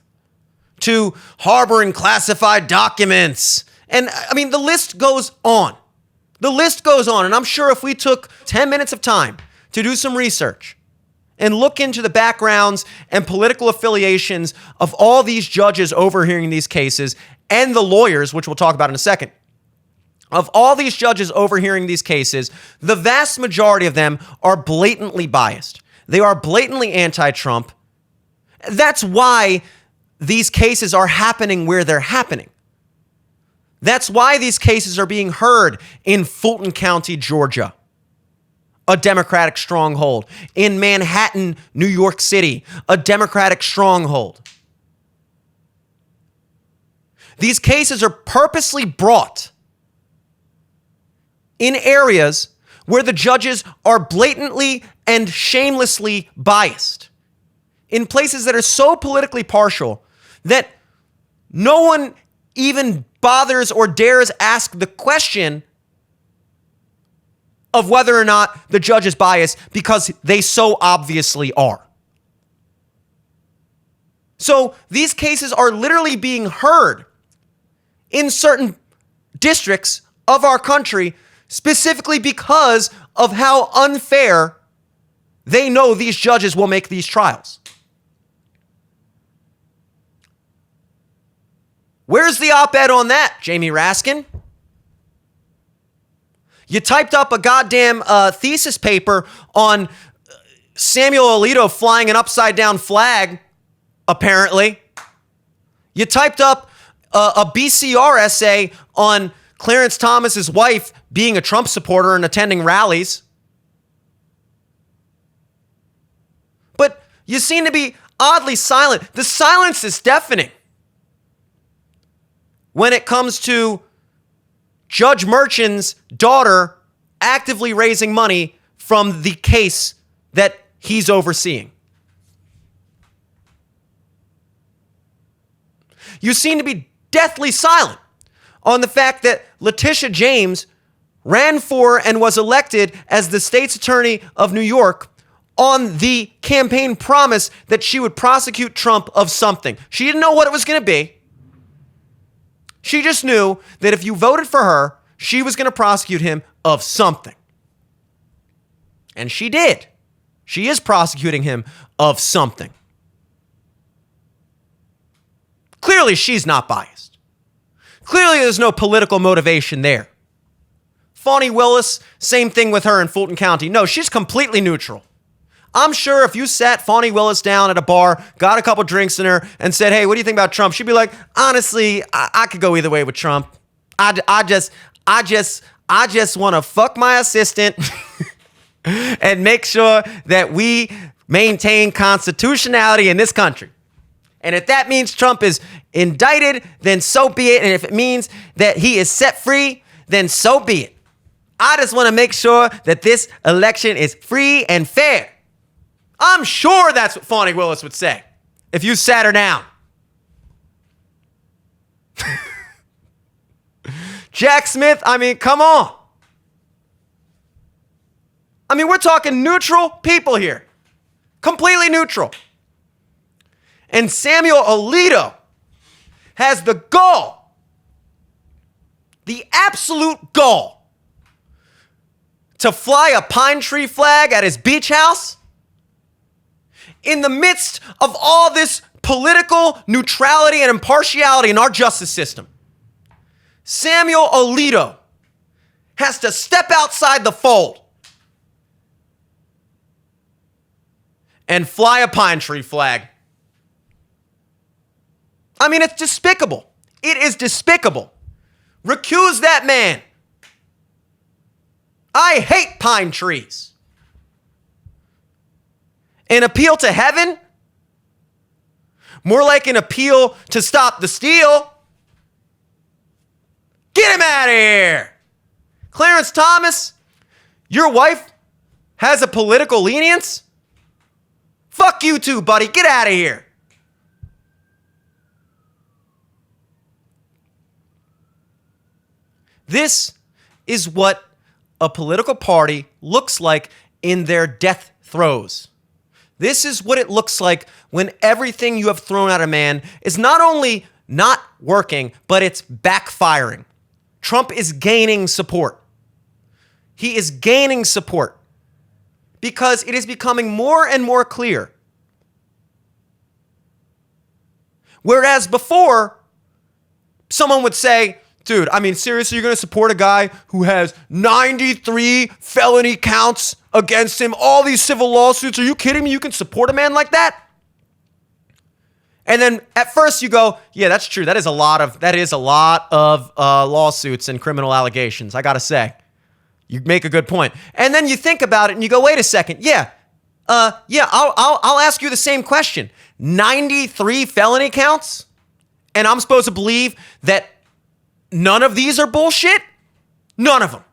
to harboring classified documents. And I mean, the list goes on. The list goes on. And I'm sure if we took 10 minutes of time to do some research and look into the backgrounds and political affiliations of all these judges overhearing these cases and the lawyers, which we'll talk about in a second, of all these judges overhearing these cases, the vast majority of them are blatantly biased. They are blatantly anti-Trump. That's why these cases are happening where they're happening. That's why these cases are being heard in Fulton County, Georgia, a Democratic stronghold, in Manhattan, New York City, a Democratic stronghold. These cases are purposely brought in areas where the judges are blatantly and shamelessly biased, in places that are so politically partial that no one even bothers or dares ask the question of whether or not the judge is biased, because they so obviously are. So these cases are literally being heard in certain districts of our country specifically because of how unfair they know these judges will make these trials. Where's the op-ed on that, Jamie Raskin? You typed up a goddamn thesis paper on Samuel Alito flying an upside-down flag, apparently. You typed up a BCR essay on Clarence Thomas's wife being a Trump supporter and attending rallies. But you seem to be oddly silent. The silence is deafening when it comes to Judge Merchan's daughter actively raising money from the case that he's overseeing. You seem to be deathly silent on the fact that Letitia James ran for and was elected as the state's attorney of New York on the campaign promise that she would prosecute Trump of something. She didn't know what it was going to be. She just knew that if you voted for her, she was going to prosecute him of something. And she did. She is prosecuting him of something. Clearly, she's not biased. Clearly, there's no political motivation there. Fani Willis, same thing with her in Fulton County. No, she's completely neutral. I'm sure if you sat Fani Willis down at a bar, got a couple drinks in her, and said, hey, what do you think about Trump? She'd be like, honestly, I could go either way with Trump. I just want to fuck my assistant and make sure that we maintain constitutionality in this country. And if that means Trump is indicted, then so be it. And if it means that he is set free, then so be it. I just want to make sure that this election is free and fair. I'm sure that's what Fani Willis would say if you sat her down. Jack Smith, I mean, come on. I mean, we're talking neutral people here. Completely neutral. And Samuel Alito has the gall, the absolute gall, to fly a pine tree flag at his beach house in the midst of all this political neutrality and impartiality in our justice system. Samuel Alito has to step outside the fold and fly a pine tree flag. I mean, it's despicable. It is despicable. Recuse that man. I hate pine trees. An appeal to heaven? More like an appeal to stop the steal. Get him out of here. Clarence Thomas, your wife has a political lenience? Fuck you too, buddy. Get out of here. This is what a political party looks like in their death throes. This is what it looks like when everything you have thrown at a man is not only not working, but it's backfiring. Trump is gaining support. He is gaining support because it is becoming more and more clear. Whereas before, someone would say, dude, I mean, seriously, you're going to support a guy who has 93 felony counts against him, all these civil lawsuits? Are you kidding me? You can support a man like that? And then at first you go, yeah, that's true. That is a lot of lawsuits and criminal allegations, I got to say. You make a good point. And then you think about it and you go, wait a second. I'll ask you the same question. 93 felony counts? And I'm supposed to believe that none of these are bullshit? None of them.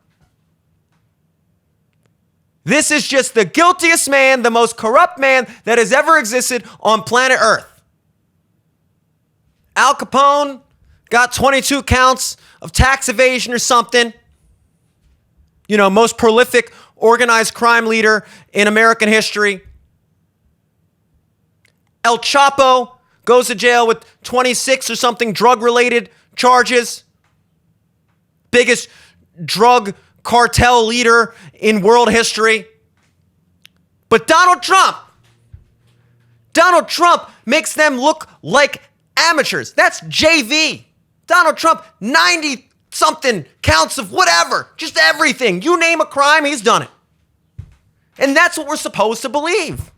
This is just the guiltiest man, the most corrupt man that has ever existed on planet Earth. Al Capone got 22 counts of tax evasion or something. You know, most prolific organized crime leader in American history. El Chapo goes to jail with 26 or something drug-related charges. Biggest drug cartel leader in world history. But Donald Trump makes them look like amateurs. That's JV. Donald Trump, 90-something counts of whatever, just everything. You name a crime, he's done it. And that's what we're supposed to believe.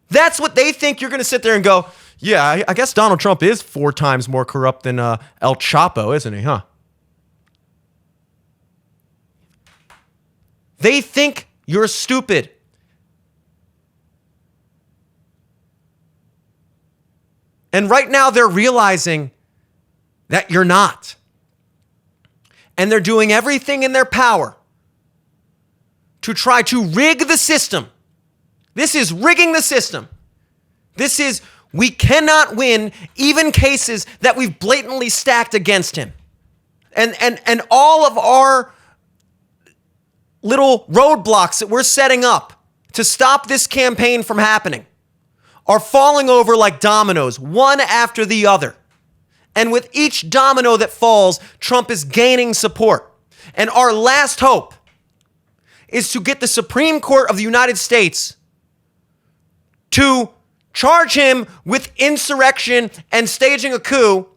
That's what they think. You're going to sit there and go, yeah, I guess Donald Trump is 4 times more corrupt than El Chapo, isn't he, huh? They think you're stupid. And right now they're realizing that you're not. And they're doing everything in their power to try to rig the system. This is rigging the system. This is, we cannot win even cases that we've blatantly stacked against him. And all of our little roadblocks that we're setting up to stop this campaign from happening are falling over like dominoes, one after the other. And with each domino that falls, Trump is gaining support. And our last hope is to get the Supreme Court of the United States to charge him with insurrection and staging a coup.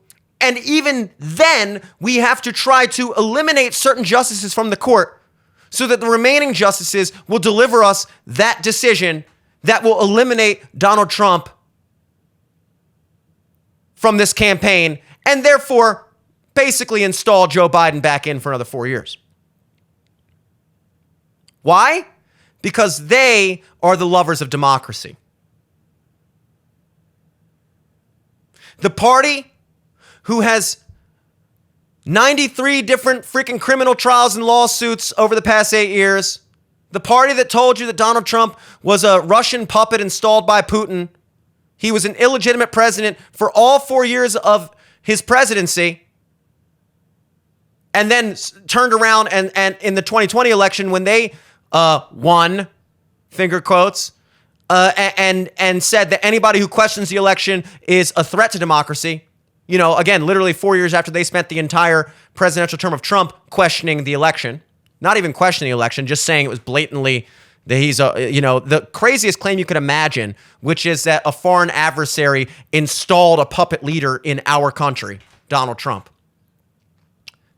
And even then, we have to try to eliminate certain justices from the court so that the remaining justices will deliver us that decision that will eliminate Donald Trump from this campaign and therefore basically install Joe Biden back in for another 4 years. Why? Because they are the lovers of democracy. The party who has 93 different freaking criminal trials and lawsuits over the past 8 years, the party that told you that Donald Trump was a Russian puppet installed by Putin, he was an illegitimate president for all 4 years of his presidency, and then turned around and in the 2020 election when they won, finger quotes, and said that anybody who questions the election is a threat to democracy. You know, again, literally 4 years after they spent the entire presidential term of Trump questioning the election. Not even questioning the election, just saying it was blatantly that he's the craziest claim you could imagine, which is that a foreign adversary installed a puppet leader in our country, Donald Trump.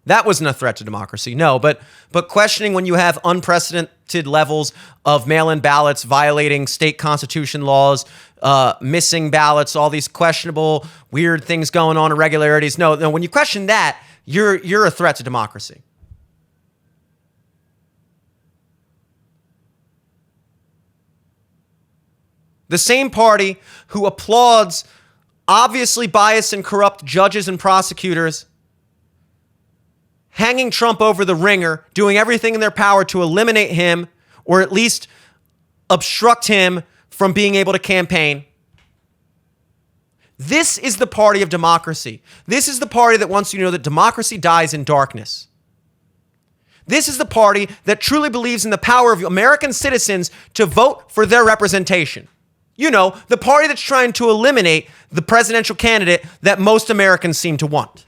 That wasn't a threat to democracy, no, but questioning when you have unprecedented levels of mail-in ballots, violating state constitution laws, missing ballots, all these questionable, weird things going on, irregularities. No, when you question that, you're a threat to democracy. The same party who applauds obviously biased and corrupt judges and prosecutors hanging Trump over the ringer, doing everything in their power to eliminate him or at least obstruct him from being able to campaign. This is the party of democracy. This is the party that wants you to know that democracy dies in darkness. This is the party that truly believes in the power of American citizens to vote for their representation. You know, the party that's trying to eliminate the presidential candidate that most Americans seem to want.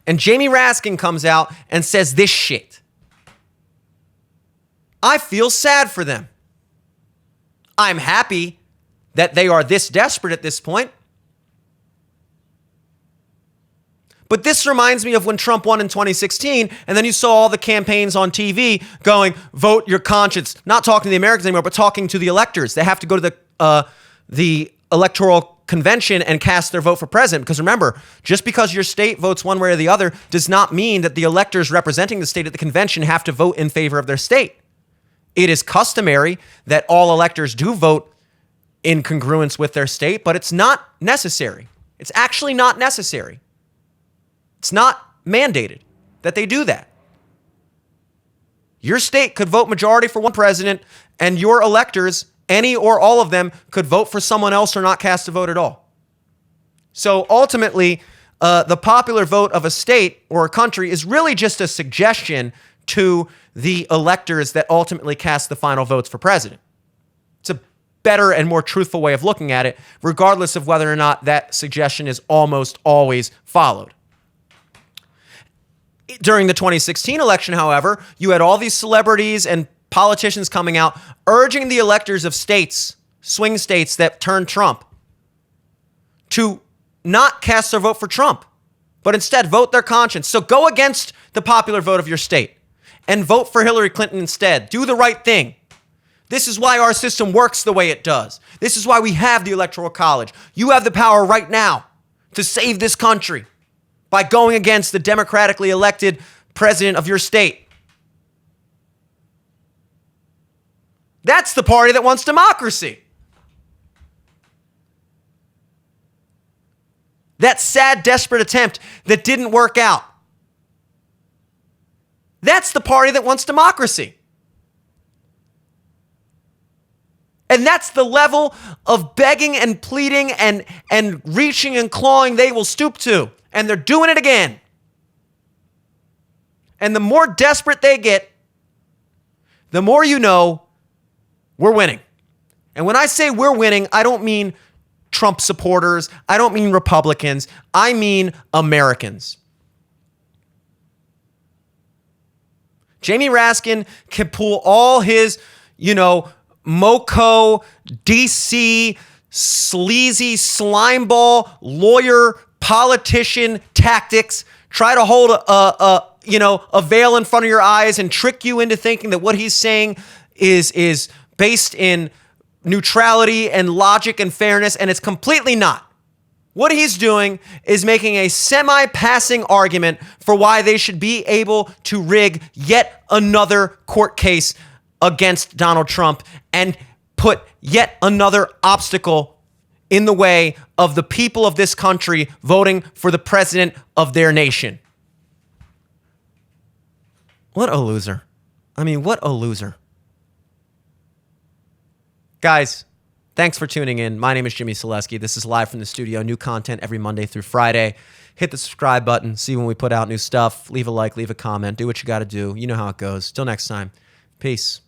And Jamie Raskin comes out and says this shit. I feel sad for them. I'm happy that they are this desperate at this point. But this reminds me of when Trump won in 2016, and then you saw all the campaigns on TV going, vote your conscience. Not talking to the Americans anymore, but talking to the electors. They have to go to the electoral convention and cast their vote for president. Because remember, just because your state votes one way or the other does not mean that the electors representing the state at the convention have to vote in favor of their state. It is customary that all electors do vote in congruence with their state, but it's not necessary. It's actually not necessary. It's not mandated that they do that. Your state could vote majority for one president, and your electors, any or all of them, could vote for someone else or not cast a vote at all. So ultimately, the popular vote of a state or a country is really just a suggestion to the electors that ultimately cast the final votes for president. It's a better and more truthful way of looking at it, regardless of whether or not that suggestion is almost always followed. During the 2016 election, however, you had all these celebrities and politicians coming out urging the electors of states, swing states that turned Trump, to not cast their vote for Trump, but instead vote their conscience. So go against the popular vote of your state and vote for Hillary Clinton instead. Do the right thing. This is why our system works the way it does. This is why we have the Electoral College. You have the power right now to save this country by going against the democratically elected president of your state. That's the party that wants democracy. That sad, desperate attempt that didn't work out. That's the party that wants democracy. And that's the level of begging and pleading and reaching and clawing they will stoop to. And they're doing it again. And the more desperate they get, the more you know we're winning. And when I say we're winning, I don't mean Trump supporters. I don't mean Republicans. I mean Americans. Jamie Raskin can pull all his, MoCo, DC, sleazy, slimeball, lawyer, politician tactics, try to hold a veil in front of your eyes and trick you into thinking that what he's saying is based in neutrality and logic and fairness, and it's completely not. What he's doing is making a semi-passing argument for why they should be able to rig yet another court case against Donald Trump and put yet another obstacle in the way of the people of this country voting for the president of their nation. What a loser. I mean, what a loser. Guys, thanks for tuning in. My name is Jimmy Selesky. This is live from the studio. New content every Monday through Friday. Hit the subscribe button. See when we put out new stuff. Leave a like, leave a comment. Do what you got to do. You know how it goes. Till next time. Peace.